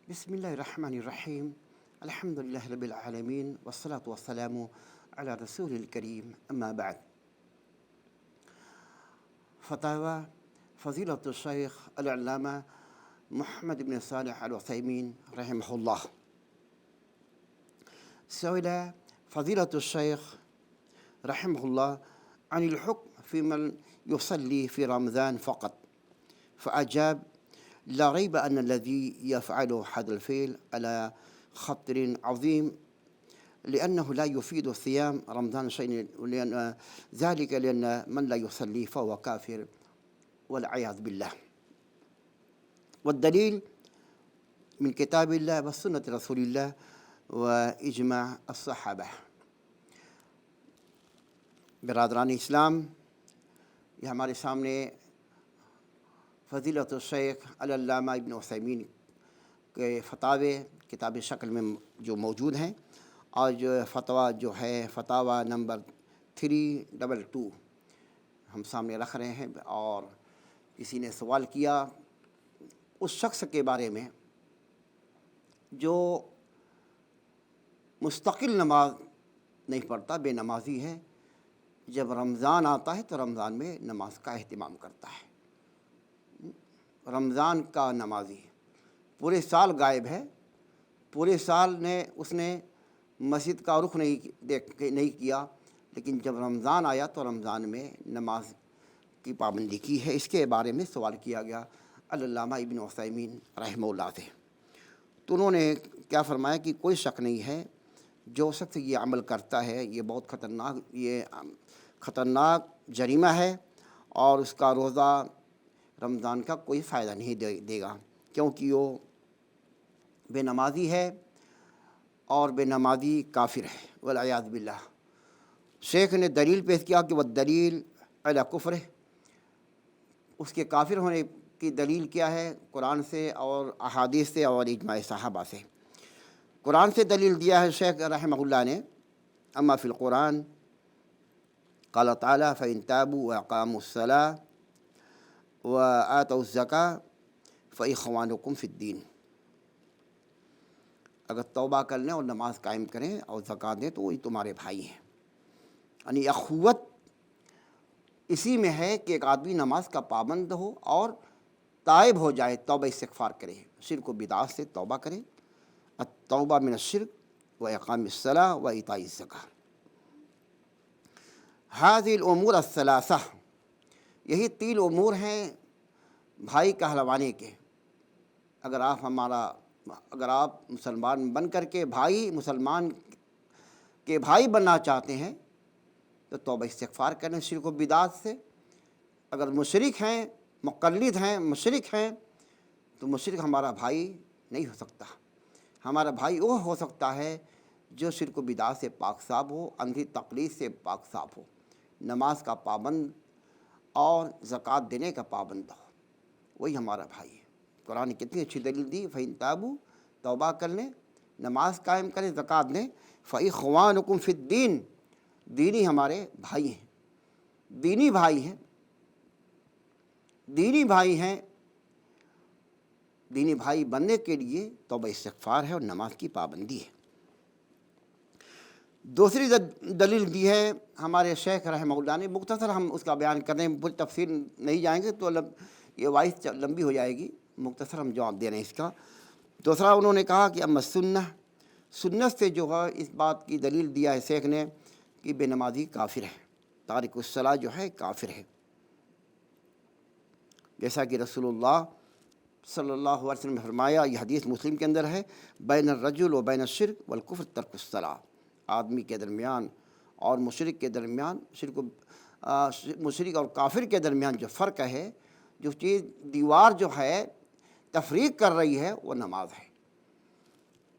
بسم الله الرحمن الرحيم. الحمد لله رب العالمين والصلاة والسلام على رسول الكريم. أما بعد، فتاوى فضيلة الشيخ العلامة محمد بن صالح العثيمين رحمه الله. سئل فضيلة الشيخ رحمه الله عن الحكم في من يصلي في رمضان فقط، فأجاب: لا ريب أن الذي يفعل هذا الفعل على خطر عظيم، لأنه لا يفيد صيام رمضان شيء، لأن من لا يصلي فهو كافر والعياذ بالله. والدليل من كتاب الله وسنة رسول الله وإجماع الصحابة. برادران اسلام، یہ ہمارے سامنے فضیلت الشیخ العلامہ ابن عثیمین کے فتاوے کتاب شکل میں جو موجود ہیں، اور جو فتویٰ جو ہے فتاویٰ نمبر 322 ہم سامنے رکھ رہے ہیں. اور کسی نے سوال کیا اس شخص کے بارے میں جو مستقل نماز نہیں پڑھتا، بے نمازی ہے، جب رمضان آتا ہے تو رمضان میں نماز کا اہتمام کرتا ہے. رمضان کا نمازی پورے سال غائب ہے، پورے سال اس نے مسجد کا رخ نہیں کیا، لیکن جب رمضان آیا تو رمضان میں نماز کی پابندی کی ہے. اس کے بارے میں سوال کیا گیا علامہ ابن عثیمین رحمہ اللہ سے. تو انہوں نے کیا فرمایا کہ کوئی شک نہیں ہے، جو شخص یہ عمل کرتا ہے یہ بہت خطرناک جریمہ ہے، اور اس کا روزہ رمضان کا کوئی فائدہ نہیں دے گا، کیونکہ وہ بے نمازی ہے اور بے نمازی کافر ہے والعیاذ باللہ. شیخ نے دلیل پیش کیا کہ وہ دلیل علی کفر ہے. اس کے کافر ہونے کی دلیل کیا ہے؟ قرآن سے اور احادیث سے اور اجماع صحابہ سے. قرآن سے دلیل دیا ہے شیخ رحمہ اللہ نے: اما فی القرآن قال تعالیٰ فإن تابوا وأقاموا الصلاة وآتوا الزکاة فإخوانکم فی الدین. اگر توبہ کر لیں اور نماز قائم کریں اور زکوٰۃ دیں تو وہی تمہارے بھائی ہیں. یعنی اخوت اسی میں ہے کہ ایک آدمی نماز کا پابند ہو اور تائب ہو جائے، توبہ استغفار کرے، شرک و بدعات سے توبہ کرے. التوبہ من الشرک و اقام الصلاۃ و ایتاء الزکاۃ. هذه الامور الثلاثہ، یہی 3 امور ہیں بھائی کہلوانے کے. اگر آپ مسلمان بن کر کے مسلمان کے بھائی بننا چاہتے ہیں تو توبہ استغفار کریں شرک و بدعات سے. اگر مشرک ہیں، مقلد ہیں، مشرک ہیں، تو مشرک ہمارا بھائی نہیں ہو سکتا. ہمارا بھائی وہ ہو سکتا ہے جو شرک و بدعات سے پاک صاف ہو، اندھی تقلید سے پاک صاف ہو، نماز کا پابند اور زکوٰۃ دینے کا پابند ہو، وہی ہمارا بھائی ہے. قرآن نے کتنی اچھی دلیل دی: فَإِن تَابُوا، توبہ کر لیں، نماز قائم کریں، زکوٰۃ دیں. فَإِخْوَانُكُمْ فِي الدِّينِ، دینی ہمارے بھائی ہیں، دینی بھائی ہیں، دینی بھائی ہیں. دینی بھائی بننے کے لیے توبہ استغفار ہے اور نماز کی پابندی ہے. دوسری دلیل دی ہے ہمارے شیخ رحمہ اللہ نے. مختصر ہم اس کا بیان کر رہے ہیں، پوری تفصیل نہیں جائیں گے تو یہ وائس لمبی ہو جائے گی. مختصر ہم جواب دے رہے ہیں اس کا. دوسرا انہوں نے کہا کہ اما سنت سے جو ہے اس بات کی دلیل دیا ہے شیخ نے کہ بے نمازی کافر ہے، تارک الصلاۃ جو ہے کافر ہے. جیسا کہ رسول اللہ صلی اللہ علیہ وسلم نے فرمایا، یہ حدیث مسلم کے اندر ہے: بین الرجل و بین الشرک والکفر ترک الصلاۃ. آدمی کے درمیان اور مشرک کے درمیان، مشرک اور کافر کے درمیان جو فرق ہے، جو چیز دیوار جو ہے تفریق کر رہی ہے، وہ نماز ہے،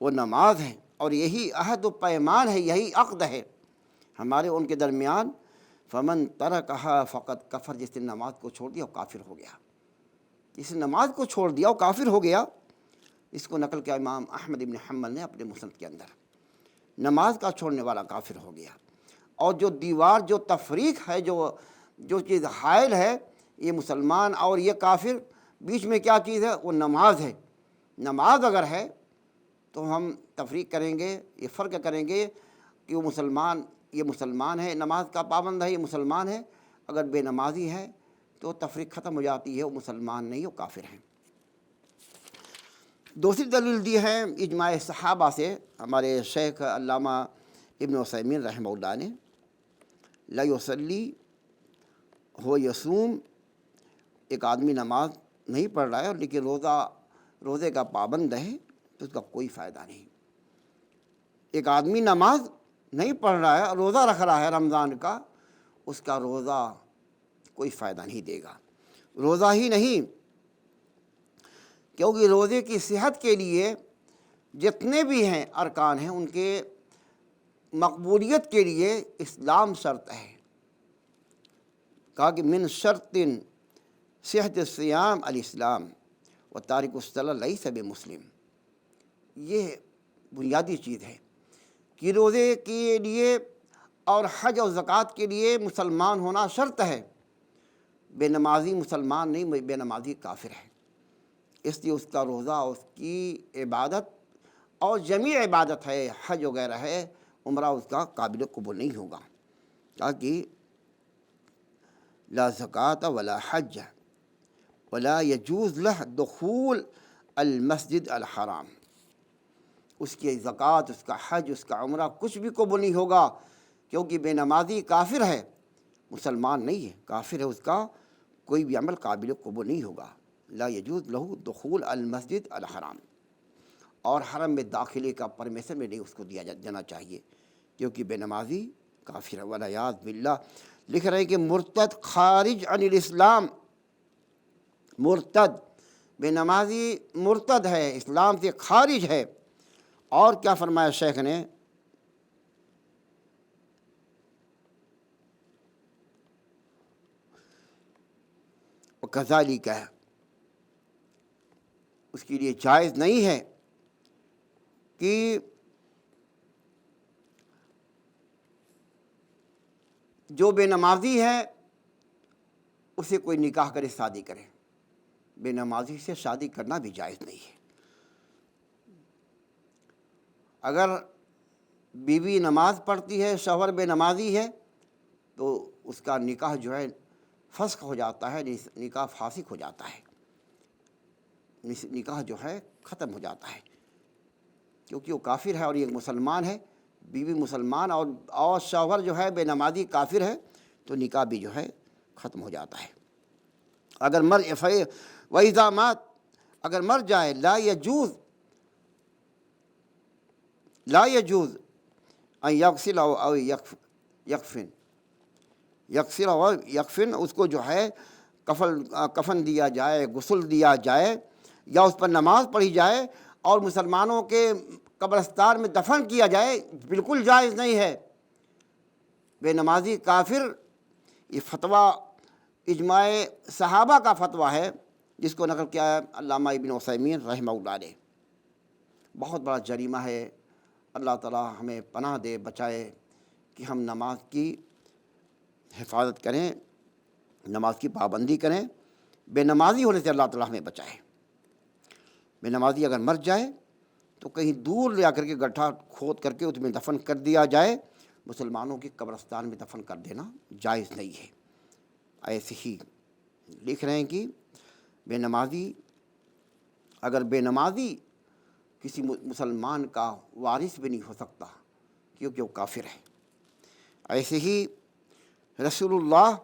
وہ نماز ہے. اور یہی عہد و پیمان ہے، یہی عقد ہے ہمارے ان کے درمیان. فمن ترکھا فقد کفر، جس نے نماز کو چھوڑ دیا وہ کافر ہو گیا. جس نے نماز کو چھوڑ دیا وہ کافر ہو گیا. اس کو نقل کیا امام احمد بن حنبل نے اپنے مسند کے اندر. نماز کا چھوڑنے والا کافر ہو گیا. اور جو دیوار، جو تفریق ہے، جو چیز حائل ہے، یہ مسلمان اور یہ کافر بیچ میں کیا چیز ہے؟ وہ نماز ہے. نماز اگر ہے تو ہم تفریق کریں گے، یہ فرق کریں گے کہ وہ یہ مسلمان ہے، نماز کا پابند ہے، یہ مسلمان ہے. اگر بے نمازی ہے تو تفریق ختم ہو جاتی ہے، وہ مسلمان نہیں، وہ کافر ہیں. دوسری دلیل دی ہے اجماع صحابہ سے ہمارے شیخ علامہ ابن عثیمین رحمہ اللہ نے. لا یصلی ہو یصوم، ایک آدمی نماز نہیں پڑھ رہا ہے لیکن روزے کا پابند ہے تو اس کا کوئی فائدہ نہیں. ایک آدمی نماز نہیں پڑھ رہا ہے، روزہ رکھ رہا ہے رمضان کا، اس کا روزہ کوئی فائدہ نہیں دے گا. روزہ ہی نہیں، کیونکہ روزے کی صحت کے لیے جتنے بھی ہیں ارکان ہیں، ان کے مقبولیت کے لیے اسلام شرط ہے. کہا کہ من شرط صحت الصیام الاسلام و تارک الصلاۃ لیس بمسلم. یہ بنیادی چیز ہے کہ روزے کے لیے اور حج اور زکوٰۃ کے لیے مسلمان ہونا شرط ہے. بے نمازی مسلمان نہیں، بے نمازی کافر ہے. اس لیے اس کا روزہ، اس کی عبادت اور جمیع عبادت ہے، حج وغیرہ ہے، عمرہ، اس کا قابل قبول نہیں ہوگا. تاکہ لا زکوٰۃ ولا حج ولا یجوز لہ دخول المسجد الحرام. اس کی زکوٰۃ، اس کا حج، اس کا عمرہ کچھ بھی قبول نہیں ہوگا، کیونکہ بے نمازی کافر ہے، مسلمان نہیں ہے، کافر ہے، اس کا کوئی بھی عمل قابل قبول نہیں ہوگا. لا یجوز لہ دخول المسجد الحرام، اور حرم میں داخلے کا پرمیشن بھی نہیں اس کو دیا جانا چاہیے، کیونکہ بے نمازی کافر ہے. والعیاذ باللہ. لکھ رہے ہیں کہ مرتد خارج عن الاسلام، مرتد بے نمازی مرتد ہے، اسلام سے خارج ہے. اور کیا فرمایا شیخ نے؟ وکذالک، اس کے لیے جائز نہیں ہے کہ جو بے نمازی ہے اسے کوئی نکاح کرے، شادی کرے. بے نمازی سے شادی کرنا بھی جائز نہیں ہے. اگر بیوی نماز پڑھتی ہے، شوہر بے نمازی ہے، تو اس کا نکاح جو ہے فسخ ہو جاتا ہے، نکاح فاسق ہو جاتا ہے، نکاح جو ہے ختم ہو جاتا ہے، کیونکہ وہ کافر ہے اور یہ مسلمان ہے. بیوی مسلمان اور شوہر جو ہے بے نمازی کافر ہے، تو نکاح بھی جو ہے ختم ہو جاتا ہے. اگر وَإِذَا مَاتَ، اگر مر جائے، لا يجوز ان یغسل او یکفن، اس کو جو ہے کفن دیا جائے، غسل دیا جائے، یا اس پر نماز پڑھی جائے اور مسلمانوں کے قبرستان میں دفن کیا جائے، بالکل جائز نہیں ہے. بے نمازی کافر. یہ فتویٰ اجماع صحابہ کا فتویٰ ہے، جس کو نقل کیا ہے علامہ ابن عثیمین رحمہ اللہ علیہ. بہت بڑا جریمہ ہے. اللہ تعالیٰ ہمیں پناہ دے، بچائے کہ ہم نماز کی حفاظت کریں، نماز کی پابندی کریں. بے نمازی ہونے سے اللہ تعالیٰ ہمیں بچائے. بے نمازی اگر مر جائے تو کہیں دور لے جا کر کے گڈھا کھود کر کے اس میں دفن کر دیا جائے. مسلمانوں کی قبرستان میں دفن کر دینا جائز نہیں ہے. ایسے ہی لکھ رہے ہیں کہ بے نمازی، اگر بے نمازی کسی مسلمان کا وارث بھی نہیں ہو سکتا، کیونکہ وہ کافر ہے. ایسے ہی رسول اللہ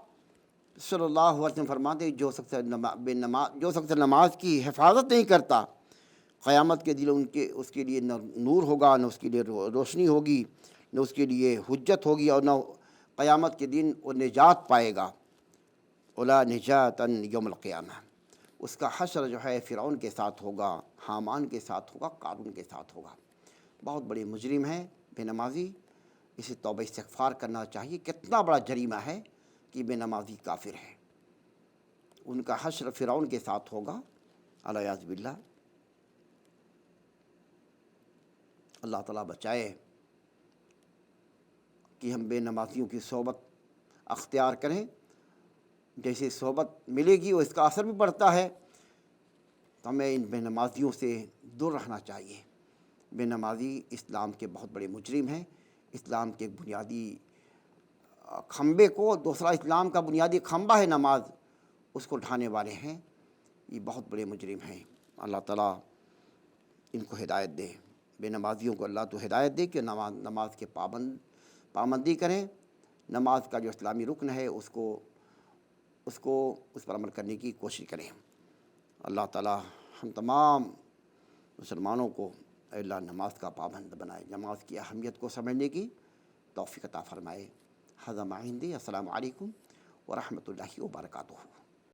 صلی اللہ علیہ وسلم فرماتے ہیں جو شخص نماز کی حفاظت نہیں کرتا، قیامت کے دن اس کے لیے نہ نور ہوگا، نہ اس کے لیے روشنی ہوگی، نہ اس کے لیے حجت ہوگی، اور نہ قیامت کے دن وہ نجات پائے گا. ولا نجاتا یوم القیامہ. اس کا حشر جو ہے فرعون کے ساتھ ہوگا، حامان کے ساتھ ہوگا، قارون کے ساتھ ہوگا. بہت بڑے مجرم ہیں بے نمازی. اسے توبہ استغفار کرنا چاہیے. کتنا بڑا جریمہ ہے کہ بے نمازی کافر ہے. ان کا حشر فرعون کے ساتھ ہوگا، الیاذ باللہ. اللہ تعالیٰ بچائے کہ ہم بے نمازیوں کی صحبت اختیار کریں. جیسے صحبت ملے گی وہ اس کا اثر بھی پڑتا ہے. تو ہمیں ان بے نمازیوں سے دور رہنا چاہیے۔ بے نمازی اسلام کے بہت بڑے مجرم ہیں۔ اسلام کے ایک بنیادی کھمبے کو، دوسرا اسلام کا بنیادی کھمبا ہے نماز، اس کو ڈھانے والے ہیں، یہ بہت بڑے مجرم ہیں۔ اللہ تعالیٰ ان کو ہدایت دے، بے نمازیوں کو اللہ تو ہدایت دے کہ نماز کے پابندی کریں، نماز کا جو اسلامی رکن ہے اس پر عمل کرنے کی کوشش کریں۔ اللہ تعالیٰ ہم تمام مسلمانوں کو اے اللہ نماز کا پابند بنائے، نماز کی اہمیت کو سمجھنے کی توفیق عطا فرمائے۔ ھذا ما عندی۔ السلام علیکم ورحمۃ اللہ وبرکاتہ۔